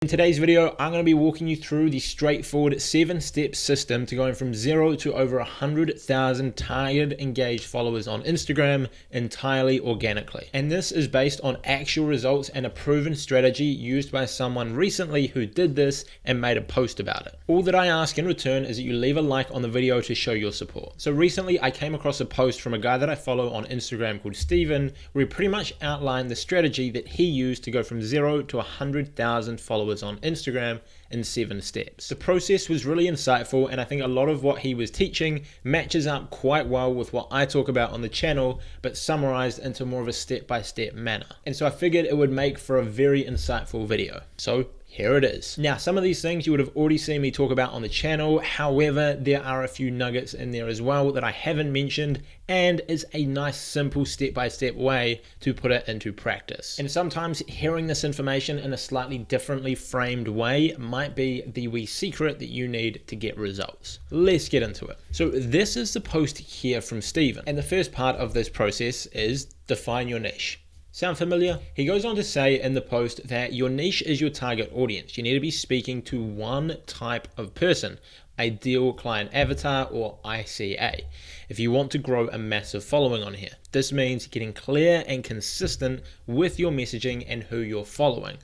In today's video, I'm going to be walking you through the straightforward 7-step system to going from 0 to over 100,000 targeted engaged followers on Instagram entirely organically. And this is based on actual results and a proven strategy used by someone recently who did this and made a post about it. All that I ask in return is that you leave a like on the video to show your support. So recently I came across a post from a guy that I follow on Instagram called Steven, where he pretty much outlined the strategy that he used to go from 0 to 100,000 followers on Instagram in 7 steps. The process was really insightful, and I think a lot of what he was teaching matches up quite well with what I talk about on the channel, but summarized into more of a step-by-step manner. And so I figured it would make for a very insightful video. So here it is. Now, some of these things you would have already seen me talk about on the channel. However, there are a few nuggets in there as well that I haven't mentioned, and is a nice simple step-by-step way to put it into practice. And sometimes hearing this information in a slightly differently framed way might be the wee secret that you need to get results. Let's get into it. So this is the post here from Steven, and the first part of this process is define your niche. Sound familiar? He goes on to say in the post that your niche is your target audience. You need to be speaking to one type of person, ideal client avatar or ICA, if you want to grow a massive following on here. This means getting clear and consistent with your messaging and who you're following,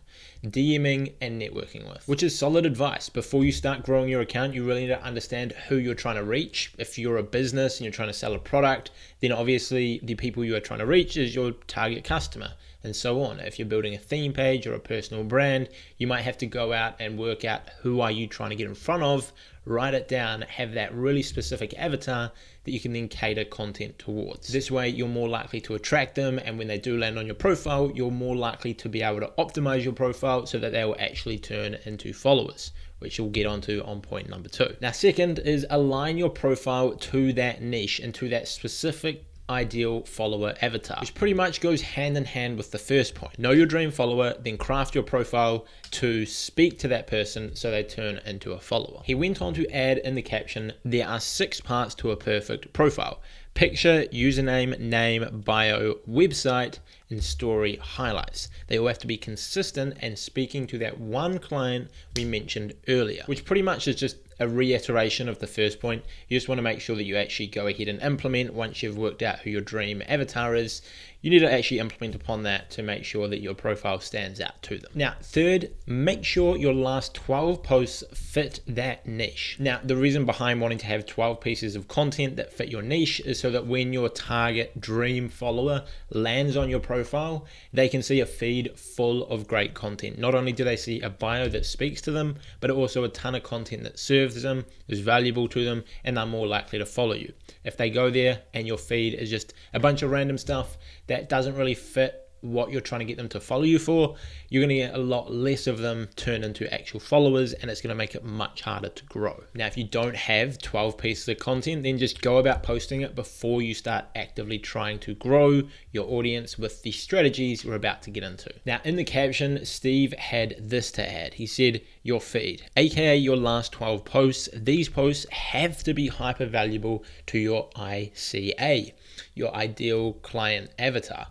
DMing and networking with, which is solid advice. Before you start growing your account, you really need to understand who you're trying to reach. If you're a business and you're trying to sell a product, then obviously the people you are trying to reach is your target customer, and so on. If you're building a theme page or a personal brand, you might have to go out and work out who are you trying to get in front of, write it down, have that really specific avatar that you can then cater content towards. This way you're more likely to attract them, and when they do land on your profile, you're more likely to be able to optimize your profile so that they will actually turn into followers, which you'll get onto on point number 2. Now, second is align your profile to that niche and to that specific ideal follower avatar, which pretty much goes hand in hand with the first point. Know your dream follower, then craft your profile to speak to that person so they turn into a follower. He went on to add in the caption, there are 6 parts to a perfect profile: picture, username, name, bio, website, and story highlights. They all have to be consistent and speaking to that one client we mentioned earlier, which pretty much is just a reiteration of the first point. You just want to make sure that you actually go ahead and implement. Once you've worked out who your dream avatar is, you need to actually implement upon that to make sure that your profile stands out to them. Now, third, make sure your last 12 posts fit that niche. Now, the reason behind wanting to have 12 pieces of content that fit your niche is so that when your target dream follower lands on your profile, they can see a feed full of great content. Not only do they see a bio that speaks to them, but also a ton of content that serves them, is valuable to them, and they're more likely to follow you. If they go there and your feed is just a bunch of random stuff that doesn't really fit what you're trying to get them to follow you for, you're going to get a lot less of them turn into actual followers, and it's going to make it much harder to grow. Now, if you don't have 12 pieces of content, then just go about posting it before you start actively trying to grow your audience with the strategies we're about to get into. Now, in the caption, Steve had this to add. He said, your feed, aka your last 12 posts, these posts have to be hyper valuable to your ICA, your ideal client avatar.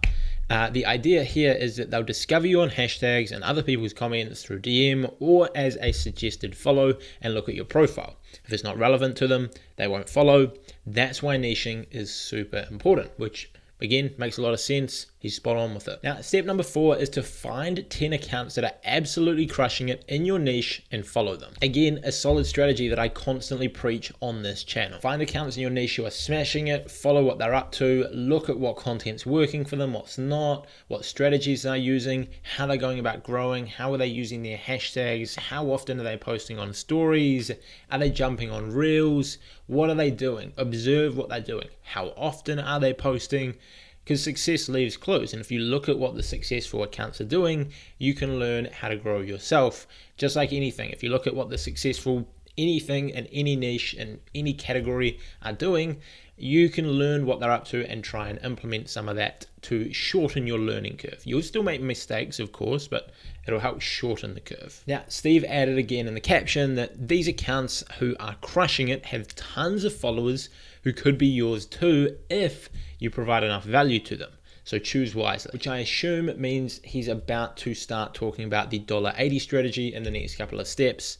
The idea here is that they'll discover you on hashtags and other people's comments through DM or as a suggested follow and look at your profile. If it's not relevant to them, they won't follow. That's why niching is super important, which again makes a lot of sense. He's spot on with it. Now, step number 4 is to find 10 accounts that are absolutely crushing it in your niche and follow them. Again, a solid strategy that I constantly preach on this channel. Find accounts in your niche who are smashing it, follow what they're up to, look at what content's working for them, what's not, what strategies they're using, how they're going about growing, how are they using their hashtags, how often are they posting on stories, are they jumping on reels, what are they doing? Observe what they're doing. How often are they posting? Because success leaves clues, and if you look at what the successful accounts are doing, you can learn how to grow yourself. Just like anything, if you look at what the successful anything in any niche and any category are doing, you can learn what they're up to and try and implement some of that to shorten your learning curve. You'll still make mistakes, of course, but it'll help shorten the curve. Now, Steve added again in the caption that these accounts who are crushing it have tons of followers who could be yours too if you provide enough value to them. So choose wisely, which I assume means he's about to start talking about the $1.80 strategy in the next couple of steps.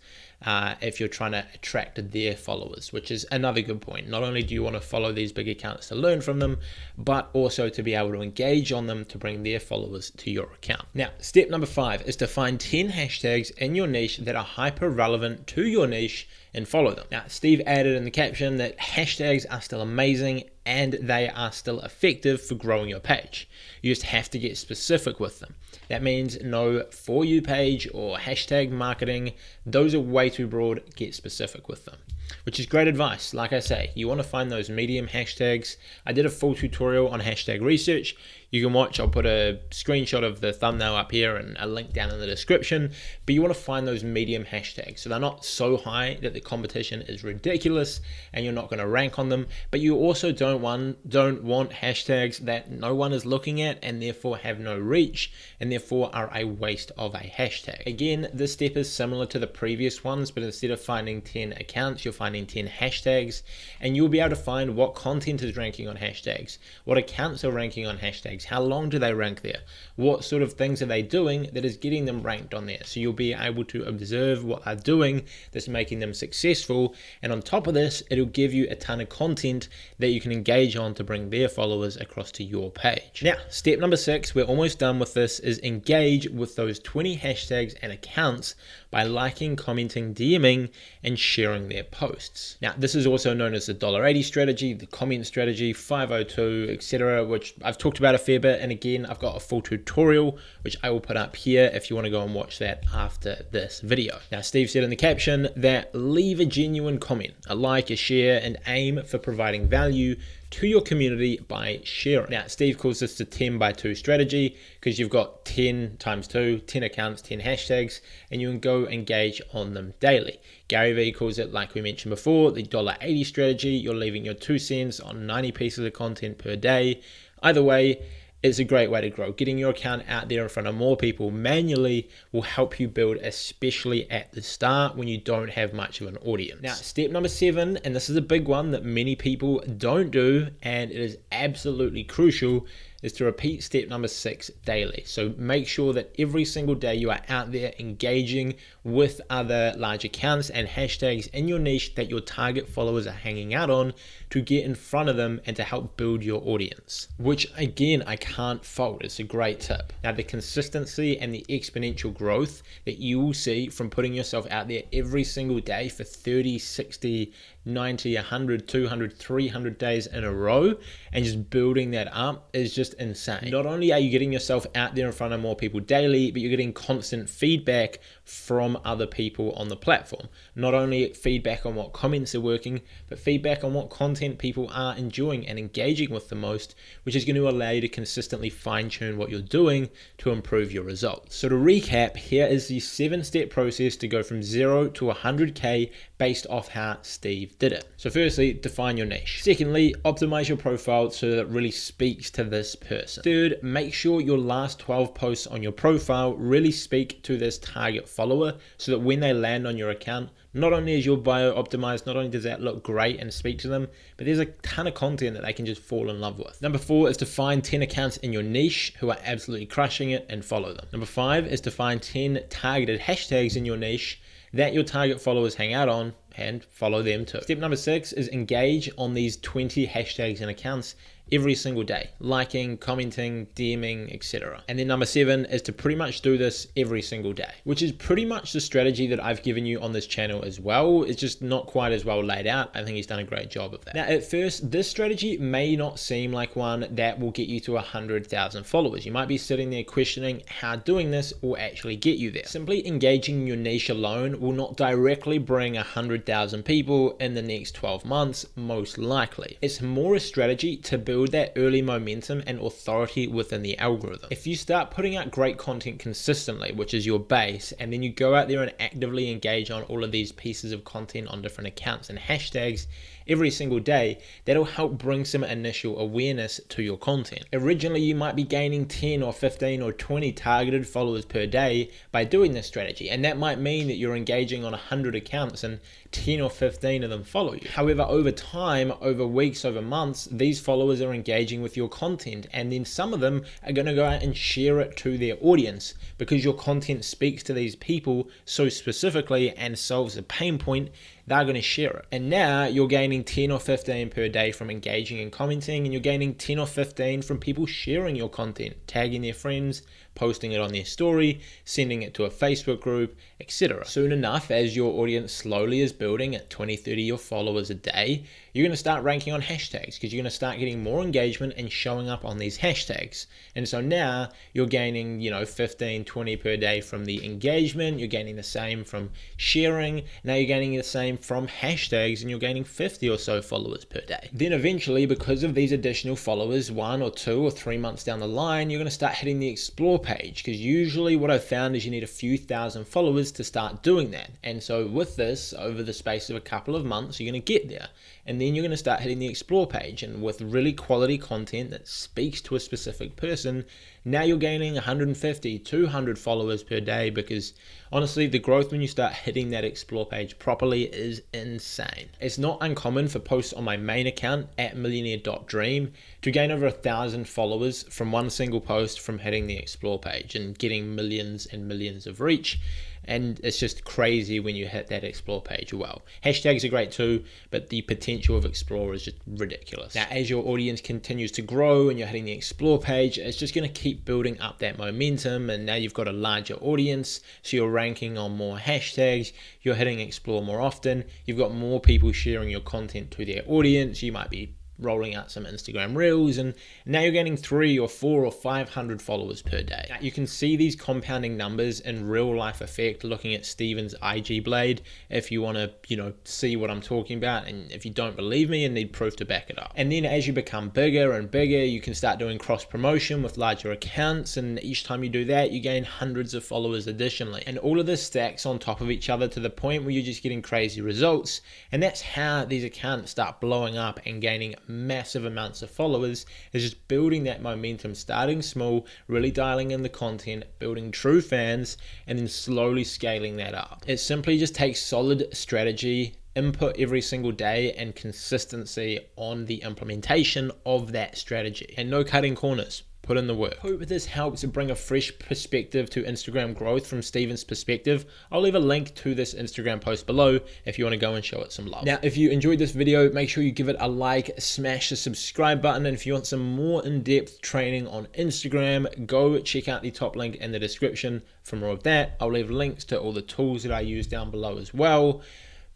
If you're trying to attract their followers, which is another good point. Not only do you want to follow these big accounts to learn from them, but also to be able to engage on them to bring their followers to your account. Now, step number 5 is to find 10 hashtags in your niche that are hyper relevant to your niche and follow them. Now, Steve added in the caption that hashtags are still amazing and they are still effective for growing your page. You just have to get specific with them. That means no For You page or hashtag marketing. Those are way too broad. Get specific with them, which is great advice. Like I say, you want to find those medium hashtags. I did a full tutorial on hashtag research. You can watch. I'll put a screenshot of the thumbnail up here and a link down in the description. But you want to find those medium hashtags. So they're not so high that the competition is ridiculous and you're not going to rank on them. But you also don't want hashtags that no one is looking at and therefore have no reach and therefore are a waste of a hashtag. Again, this step is similar to the previous ones, but instead of finding 10 accounts, you're finding 10 hashtags, and you'll be able to find what content is ranking on hashtags, what accounts are ranking on hashtags, how long do they rank there, what sort of things are they doing that is getting them ranked on there. So you'll be able to observe what they're doing that's making them successful, and on top of this, it'll give you a ton of content that you can engage on to bring their followers across to your page. Now, step number 6, we're almost done with this, is engage with those 20 hashtags and accounts by liking, commenting, DMing, and sharing their posts. Now, this is also known as the $1.80 strategy, the comment strategy, 502, etc., which I've talked about a fair bit. And again, I've got a full tutorial, which I will put up here if you want to go and watch that after this video. Now, Steve said in the caption that leave a genuine comment, a like, a share, and aim for providing value to your community by sharing. Now, Steve calls this the 10 by 2 strategy because you've got 10 times 2, 10 accounts, 10 hashtags, and you can go engage on them daily. Gary Vee calls it, like we mentioned before, the $1.80 strategy. You're leaving your 2 cents on 90 pieces of content per day. Either way, it's a great way to grow. Getting your account out there in front of more people manually will help you build, especially at the start when you don't have much of an audience. Now, step number 7, and this is a big one that many people don't do, and it is absolutely crucial, is to repeat step number 6 daily. So make sure that every single day you are out there engaging with other large accounts and hashtags in your niche that your target followers are hanging out on to get in front of them and to help build your audience, which again, I can't fault. It's a great tip. Now, the consistency and the exponential growth that you will see from putting yourself out there every single day for 30, 60, 90, 100, 200, 300 days in a row and just building that up is just insane. Not only are you getting yourself out there in front of more people daily, but you're getting constant feedback from other people on the platform. Not only feedback on what comments are working, but feedback on what content people are enjoying and engaging with the most, which is going to allow you to consistently fine-tune what you're doing to improve your results. So to recap, here is the 7-step process to go from 0 to 100K based off how Steve did it. So firstly, define your niche. Secondly, optimize your profile so that it really speaks to this person. Third, make sure your last 12 posts on your profile really speak to this target follower so that when they land on your account, not only is your bio optimized, not only does that look great and speak to them, but there's a ton of content that they can just fall in love with. Number 4 is to find 10 accounts in your niche who are absolutely crushing it and follow them. Number 5 is to find 10 targeted hashtags in your niche that your target followers hang out on and follow them too. Step number 6 is engage on these 20 hashtags and accounts every single day, liking, commenting, DMing, etc. And then number 7 is to pretty much do this every single day, which is pretty much the strategy that I've given you on this channel as well. It's just not quite as well laid out. I think he's done a great job of that. Now, at first, this strategy may not seem like one that will get you to 100,000 followers. You might be sitting there questioning how doing this will actually get you there. Simply engaging in your niche alone will not directly bring 100,000 people in the next 12 months, most likely. It's more a strategy to build that early momentum and authority within the algorithm. If you start putting out great content consistently, which is your base, and then you go out there and actively engage on all of these pieces of content on different accounts and hashtags every single day, that'll help bring some initial awareness to your content. Originally, you might be gaining 10 or 15 or 20 targeted followers per day by doing this strategy, and that might mean that you're engaging on 100 accounts and 10 or 15 of them follow you. However, over time, over weeks, over months, these followers are engaging with your content, and then some of them are going to go out and share it to their audience because your content speaks to these people so specifically and solves a pain point. They're going to share it. And now you're gaining 10 or 15 per day from engaging and commenting, and you're gaining 10 or 15 from people sharing your content, tagging their friends, posting it on their story, sending it to a Facebook group, etc. Soon enough, as your audience slowly is building at 20, 30 of followers a day, you're going to start ranking on hashtags because you're going to start getting more engagement and showing up on these hashtags. And so now you're gaining, 15, 20 per day from the engagement. You're gaining the same from sharing. Now you're gaining the same from hashtags, and you're gaining 50 or so followers per day. Then eventually, because of these additional followers, 1 or 2 or 3 months down the line, you're going to start hitting the explore page, because usually what I've found is you need a few thousand followers to start doing that. And so with this, over the space of a couple of months, you're going to get there. And then you're going to start hitting the explore page, and with really quality content that speaks to a specific person, now you're gaining 150, 200 followers per day, because honestly, the growth when you start hitting that explore page properly is insane. It's not uncommon for posts on my main account at millionaire.dream to gain over 1,000 followers from one single post from hitting the explore page and getting millions and millions of reach. And it's just crazy when you hit that explore page. Well, hashtags are great too, but the potential of explore is just ridiculous. Now, as your audience continues to grow and you're hitting the explore page, it's just going to keep building up that momentum. And now you've got a larger audience, so you're ranking on more hashtags, you're hitting explore more often, you've got more people sharing your content to their audience, you might be rolling out some Instagram reels, and now you're getting 3 or 4 or 500 followers per day. Now, you can see these compounding numbers in real life effect looking at Steven's IG blade if you want to, see what I'm talking about, and if you don't believe me and need proof to back it up. And then as you become bigger and bigger, you can start doing cross promotion with larger accounts, and each time you do that, you gain hundreds of followers additionally. And all of this stacks on top of each other to the point where you're just getting crazy results, and that's how these accounts start blowing up and gaining massive amounts of followers, is just building that momentum, starting small, really dialing in the content, building true fans, and then slowly scaling that up. It simply just takes solid strategy, input every single day, and consistency on the implementation of that strategy, and no cutting corners. Put in the work. Hope this helps bring a fresh perspective to Instagram growth from Steven's perspective. I'll leave a link to this Instagram post below if you want to go and show it some love. Now, if you enjoyed this video, make sure you give it a like, smash the subscribe button, and if you want some more in-depth training on Instagram, go check out the top link in the description for more of that. I'll leave links to all the tools that I use down below as well.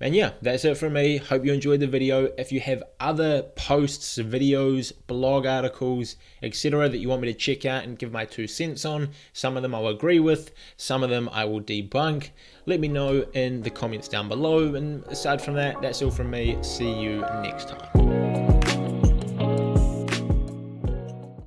And yeah, that's it from me. Hope you enjoyed the video. If you have other posts, videos, blog articles, etc. that you want me to check out and give my 2 cents on, some of them I'll agree with, some of them I will debunk, let me know in the comments down below. And aside from that, that's all from me. See you next time.